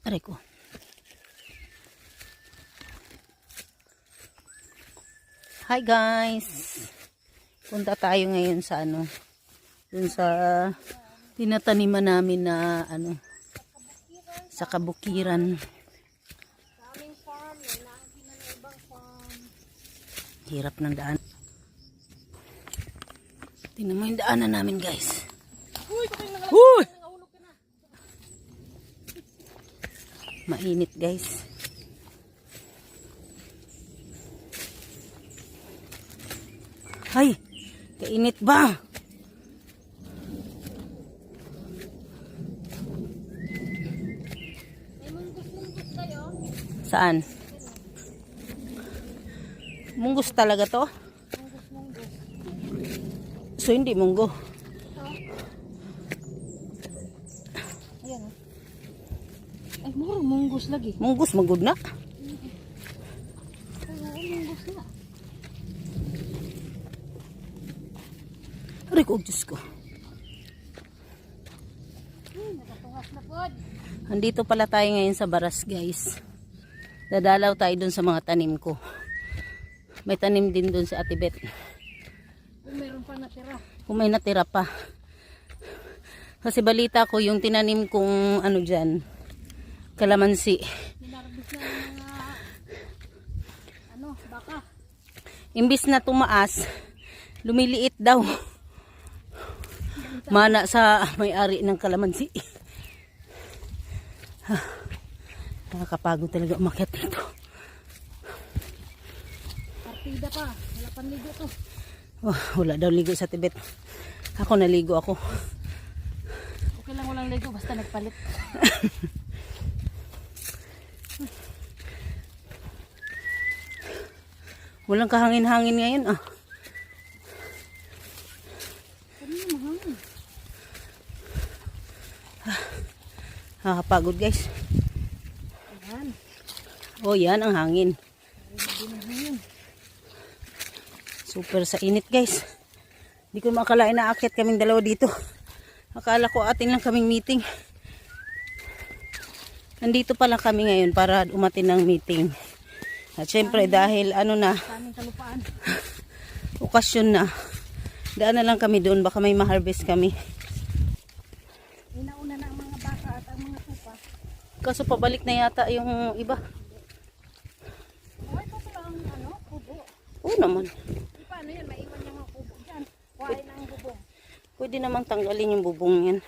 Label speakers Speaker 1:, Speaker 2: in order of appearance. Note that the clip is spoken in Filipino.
Speaker 1: Aray ko. Hi guys. Punta tayo ngayon sa ano, dun sa tinataniman namin na ano, sa kabukiran. Hirap ng daan. Tingnan mo yung daanan namin guys. Uy! Mainit guys. Ay, kainit ba?
Speaker 2: May munggus-munggus kayo?
Speaker 1: Saan? Munggus talaga to?
Speaker 2: Munggus-munggus.
Speaker 1: So hindi munggo.
Speaker 2: Ayan o. Ay, muro munggus lagi.
Speaker 1: Munggus magud na.
Speaker 2: Ay, oo, munggus na.
Speaker 1: Aray ko, Diyos ko.
Speaker 2: Nakatungas na pod.
Speaker 1: Andito pala tayo ngayon sa Baras guys. Dadalaw tayo dun sa mga tanim ko. May tanim din dun si Ate Bet.
Speaker 2: Kung meron pa natira.
Speaker 1: Kung may natira pa. Kasi balita ko yung tinanim kong ano dyan, kalamansi.
Speaker 2: Ninarbis na ng mga ano, baka.
Speaker 1: Imbis na tumaas, lumiliit daw. Mana sa may-ari ng kalamansi. Nakakapagod talaga umakyat dito.
Speaker 2: Partida pa. Wala pang ligo to.
Speaker 1: Oh, wala daw ligo sa Tibet. Ako naligo ako.
Speaker 2: Okay lang walang ligo basta nagpalit.
Speaker 1: Walang kahangin-hangin ngayon ah.
Speaker 2: Ano yung mahangin?
Speaker 1: Nakakapagod guys.
Speaker 2: Ayan.
Speaker 1: Oh, yan ang hangin.
Speaker 2: Hindi na hangin.
Speaker 1: Super sa init guys. Hindi ko makalain na aakyat kaming dalawa dito. Akala ko atin lang kaming meeting. Nandito pala kami ngayon para umatin ng meeting. At syempre dahil ano na,
Speaker 2: Kaming kalupaan.
Speaker 1: okasyon na. Daan na lang kami doon, baka may ma-harvest kami.
Speaker 2: Inauna na ang mga baka at ang mga tupa.
Speaker 1: Kaso pabalik na yata yung iba.
Speaker 2: Ay, ito pala ang ano, kubo.
Speaker 1: Oo naman.
Speaker 2: Di paano yan? Maiwan yung mga kubo dyan. Kuhain ang bubong.
Speaker 1: Pwede namang tanggalin yung bubong yan.